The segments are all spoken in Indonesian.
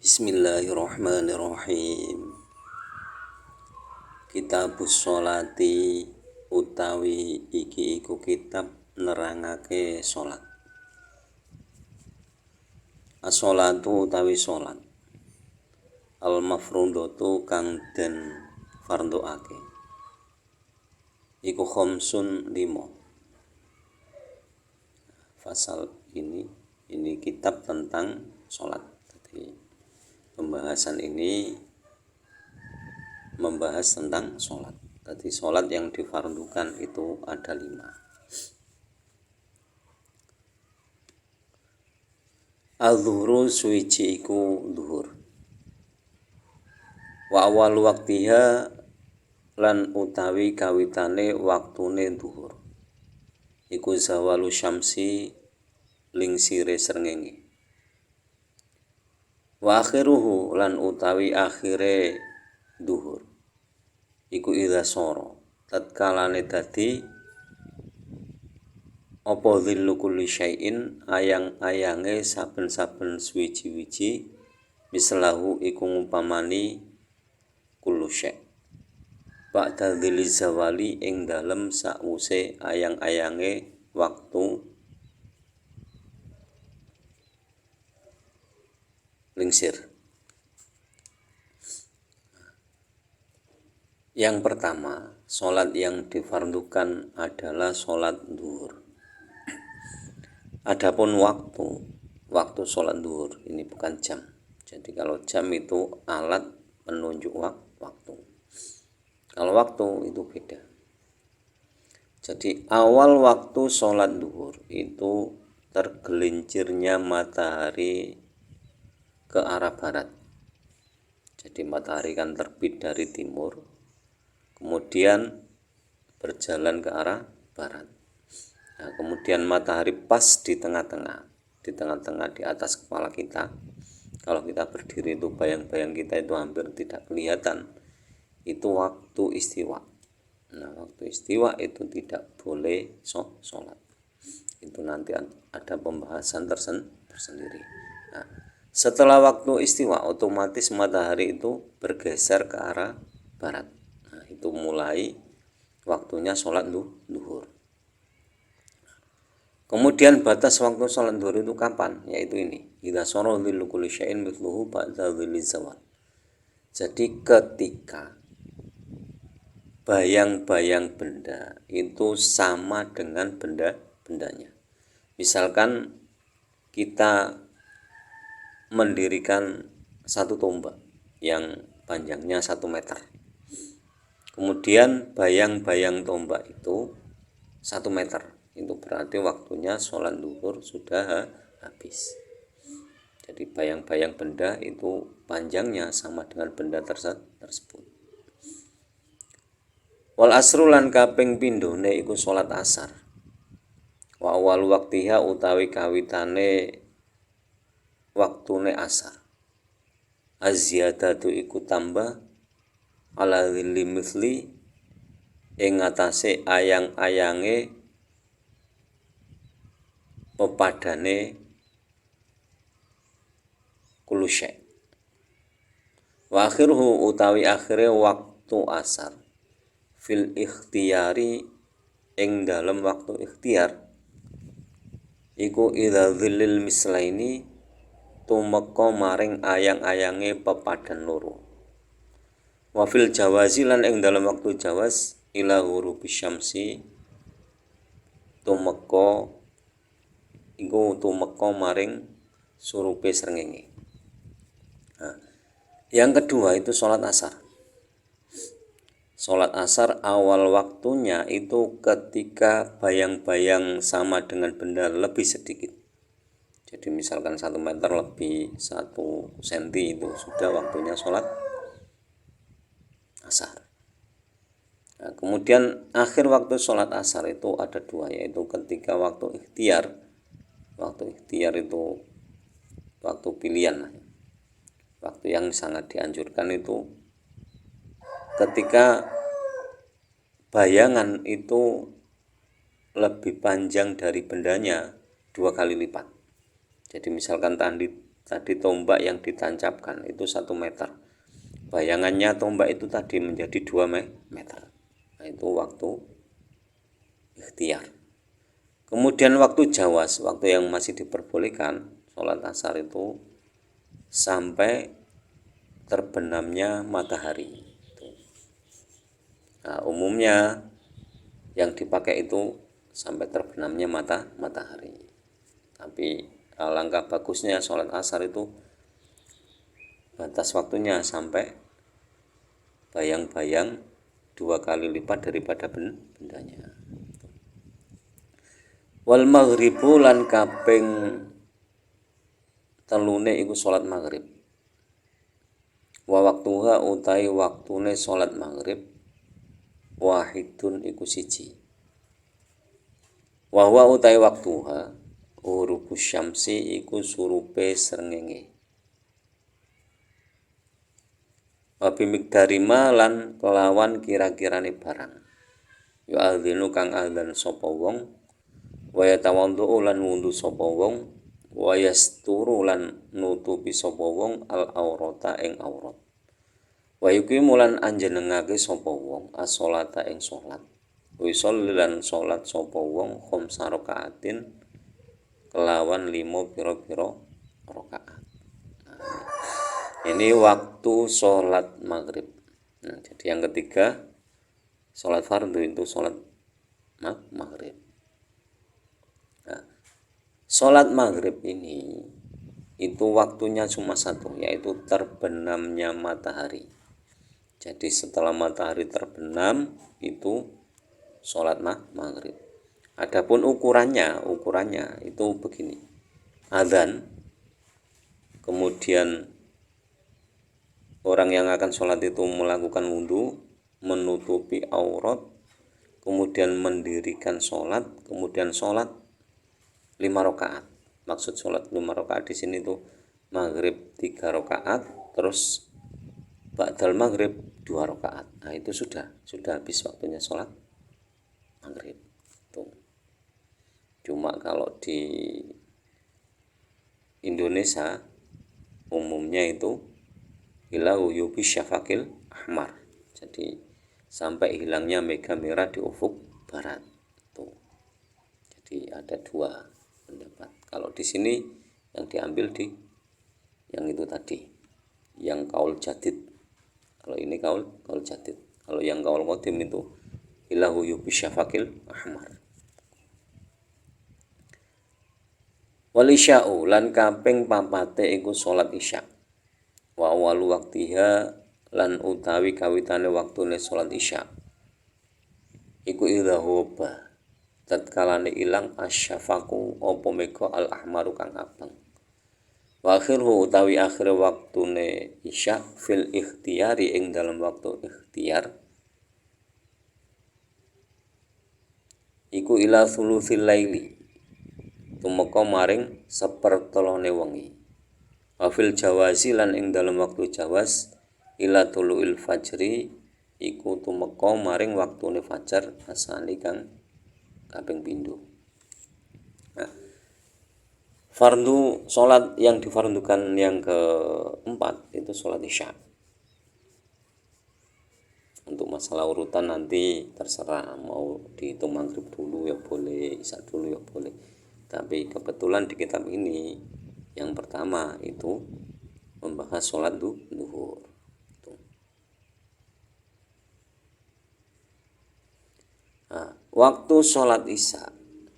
Bismillahirrahmanirrahim. Kitabus sholati utawi iki iku kitab nerangake salat. As-sholatu utawi salat. Al-mafrudatu kang den fardhuake. Iku khamsun 5. Fasal ini kitab tentang salat. Jadi pembahasan ini membahas tentang sholat. Jadi sholat yang difardukan itu ada 5. Al-zuhru suwiji iku zuhur. Wa awal waktiha lan utawi kawitane waktune zuhur. Iku zawalu syamsi lingsire srengenge. Wa akhiruhu lan utawi akhire zuhur. Iku idza soro tatkalane dadi apa dhillu kulli syai'in ayang-ayange saben-saben suwiji-wiji mislahu iku ngumpamani kullu syai'. Ba'da dhilli zawali ing dalem sakwuse ayang-ayange waktu lingsir. Yang pertama, sholat yang difardukan adalah sholat zuhur. Adapun waktu sholat zuhur ini bukan jam. Jadi kalau jam itu alat penunjuk waktu. Kalau waktu itu beda. Jadi awal waktu sholat zuhur itu tergelincirnya matahari ke arah barat. Jadi matahari kan terbit dari timur, kemudian berjalan ke arah barat. Nah, kemudian matahari pas di tengah-tengah di atas kepala kita. Kalau kita berdiri itu bayang-bayang kita itu hampir tidak kelihatan. Itu waktu istiwa. Nah, waktu istiwa itu tidak boleh sholat. Itu nanti ada pembahasan tersendiri. Nah, setelah waktu istiwa otomatis matahari itu bergeser ke arah barat. Nah, itu mulai waktunya sholat zuhur. Kemudian batas waktu sholat zuhur itu kapan? Yaitu ini. Idza sara dhillu kulli syai'in mithluhu ba'da dhilli zawal. Jadi ketika bayang-bayang benda itu sama dengan bendanya. Misalkan kita mendirikan satu tombak yang panjangnya 1 meter. Kemudian bayang-bayang tombak itu 1 meter. Itu berarti waktunya sholat zuhur sudah habis. Jadi bayang-bayang benda itu panjangnya sama dengan benda tersebut. Wal asru lan kaping pindhone iku sholat asar. Wa awal waktiha utawi kawitane waktune asar. Az-ziyadatu iku tambah ala dhilli mithli ing atase ayang-ayange pepadane kullu syai'. Wa akhiruhu utawi akhire waktu asar fil ikhtiyari ing dalem waktu ikhtiar iku idza dhillil mislaini tumeka maring ayang-ayange pepadan loro. Wa fil jawazi lan ing dalem waktu jawaz ila ghurubi syamsi tumeka maring surupe srengenge. Nah, yang kedua itu sholat asar. Sholat asar awal waktunya itu ketika bayang-bayang sama dengan benda lebih sedikit. Jadi misalkan 1 meter lebih 1 senti itu sudah waktunya sholat asar. Nah, kemudian akhir waktu sholat asar itu ada 2, yaitu ketika waktu ikhtiar. Waktu ikhtiar itu waktu pilihan. Waktu yang sangat dianjurkan itu ketika bayangan itu lebih panjang dari bendanya 2 kali lipat. Jadi misalkan tadi tadi tombak yang ditancapkan itu 1 meter. Bayangannya tombak itu tadi menjadi 2 meter. Nah, itu waktu ikhtiar. Kemudian waktu jawas, waktu yang masih diperbolehkan sholat asar itu sampai terbenamnya matahari. Nah, umumnya yang dipakai itu sampai terbenamnya matahari. Tapi alangkah bagusnya sholat asar itu batas waktunya sampai bayang-bayang 2 kali lipat daripada bendanya. Wal maghribu lan kaping telune iku salat maghrib. Wa waktuha utai waktune salat maghrib wahidun iku siji. Wa huwa utai waktuha urubus syamsi iku surupe srengenge. Wa bimikdari lan kelawan kira-kirane barang. Ya adzinu kang adzan sapa wong wa yatawaddu lan wundu sapa wong wa yasturu lan nutupi sapa wong al aurata ing aurat wa yuqimu lan anjenengake sapa wong as-sholata ing salat wa yusolli lan salat sapa wong khamsa rakaatin kelawan 5 pira-pira rakaat. Ini waktu salat maghrib. Nah, jadi yang ketiga salat fardu itu salat maghrib. Sholat maghrib ini itu waktunya cuma satu, yaitu terbenamnya matahari. Jadi setelah matahari terbenam itu sholat maghrib. Adapun ukurannya itu begini. Adzan, kemudian orang yang akan sholat itu melakukan wudhu, menutupi aurat, kemudian mendirikan sholat, kemudian sholat 5 rakaat. Maksud sholat 5 rakaat di sini tuh maghrib 3 rakaat, terus ba'dal maghrib 2 rakaat. Nah, itu sudah habis waktunya sholat maghrib. Tuh. Cuma kalau di Indonesia umumnya itu ila uyubi syafaqil ahmar. Jadi sampai hilangnya mega merah di ufuk barat. Tuh. Jadi ada 2 pendapat. Kalau di sini yang diambil di yang itu tadi, yang kaul jadid. Kalau ini kaul jadid. Kalau yang kaul qadim itu ilahu yubi syafaqil ahmar. Wal isya'u lan kaping papate iku salat isya. Wa awalu waktiha lan utawi kawitane waktune salat isya iku idhahuba tatkalane ilang asyafaku apa mega al ahmaru kang abang. Wa akhiru utawi akhir waktune isya fil ikhtiyari ing dalam waktu ikhtiyar iku ila thulutsil laili tumeka maring sepertelone wengi. Wa fil jawazi lan ing dalam waktu jawas ila tuluil fajri iku tumeka maring waktune fajar asani kang kaping pindho. Nah, fardu sholat yang difardukan yang keempat itu sholat isya. Untuk masalah urutan nanti terserah, mau dihitung maghrib dulu ya boleh, isya dulu ya boleh. Tapi kebetulan di kitab ini yang pertama itu membahas sholat duhur. Nah, waktu sholat isya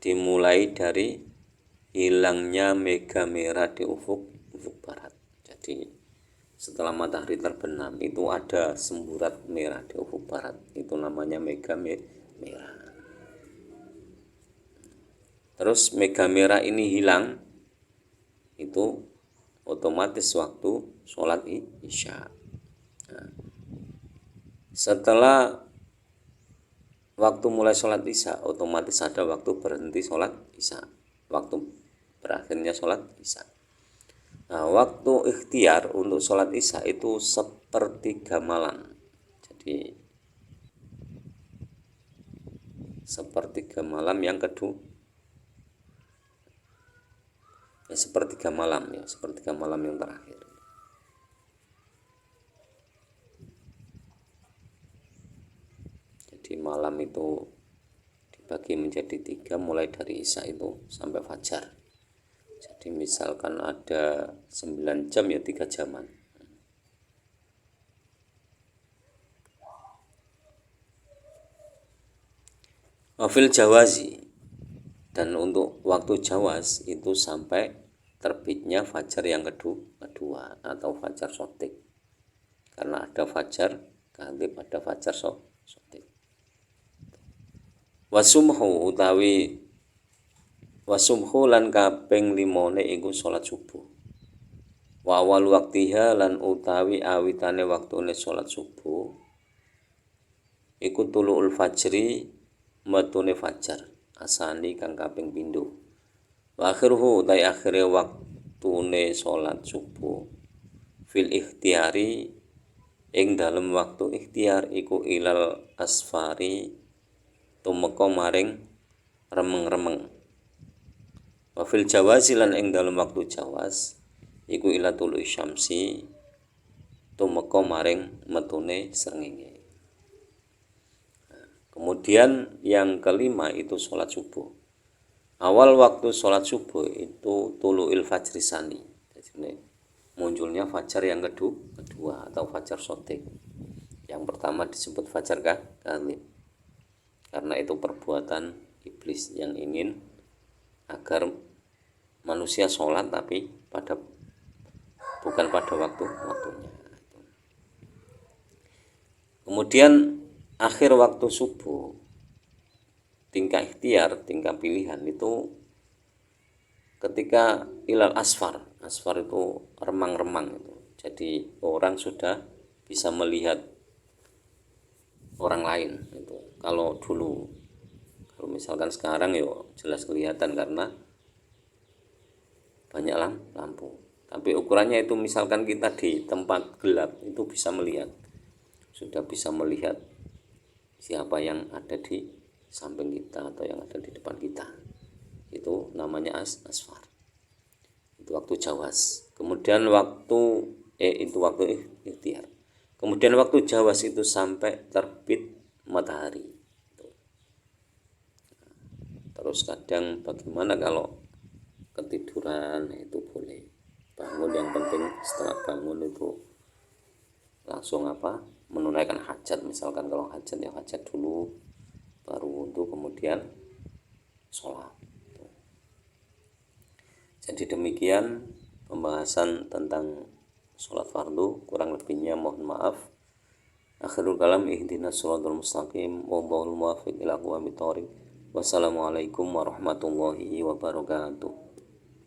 dimulai dari hilangnya mega merah di ufuk barat. Jadi setelah matahari terbenam itu ada semburat merah di ufuk barat. Itu namanya mega merah. Terus mega merah ini hilang, itu otomatis waktu sholat isya. Nah, setelah waktu mulai sholat isya, otomatis ada waktu berhenti sholat isya, waktu berakhirnya sholat isya. Nah, waktu ikhtiar untuk sholat isya itu 1/3 malam. Jadi 1/3 malam yang kedua. sepertiga malam ya, sepertiga malam yang terakhir. Jadi malam itu dibagi menjadi 3 mulai dari isya itu sampai fajar. Jadi misalkan ada 9 jam ya 3 jaman. Wafil jawazi, dan untuk waktu jawas itu sampai terbitnya fajar yang kedua atau fajar sotik. Karena ada fajar kadhib, ada fajar sotik. Wasumhu utawi wasumhu lan kaping 5 iku salat subuh. Wa awal waktiha lan utawi awitane waktune salat subuh iku tuluul fajri, metune fajar asani kang kaping pindho. Wa akhiruhu utai akhire waktune salat subuh fil ikhtiyari ing dalem waktu ikhtiar iku ilal asfari tumeka maring remeng-remeng. Wa fil jawazi lan ing dalem waktu jawas iku ila tulu syamsi tumeka maring metune srengenge. Kemudian yang kelima itu sholat subuh. Awal waktu sholat subuh itu tulu'il fajri sani. Jadi munculnya fajar yang kedua atau fajar sotik. Yang pertama disebut fajar kadhib. Karena itu perbuatan iblis yang ingin agar manusia sholat tapi bukan pada waktunya. Kemudian akhir waktu subuh, tingkah ikhtiar, tingkah pilihan itu ketika ilal asfar itu remang-remang itu. Jadi orang sudah bisa melihat orang lain itu. Kalau misalkan sekarang ya jelas kelihatan karena banyak lampu. Tapi ukurannya itu misalkan kita di tempat gelap itu sudah bisa melihat siapa yang ada di samping kita atau yang ada di depan kita. Itu namanya asfar. Itu waktu jawas. Kemudian waktu ikhtiar. Kemudian waktu jawas itu sampai terbit matahari. Terus kadang bagaimana kalau ketiduran, itu boleh bangun, yang penting setelah bangun itu langsung menunaikan hajat. Misalkan kalau hajat ya hajat dulu, baru wudhu, kemudian sholat. Jadi demikian pembahasan tentang sholat fardu, kurang lebihnya mohon maaf. Akhirul kalam, ihdinas shiratal mustaqim, wallahul muwaffiq ila aqwamit thoriq. Wassalamualaikum warahmatullahi wabarakatuh.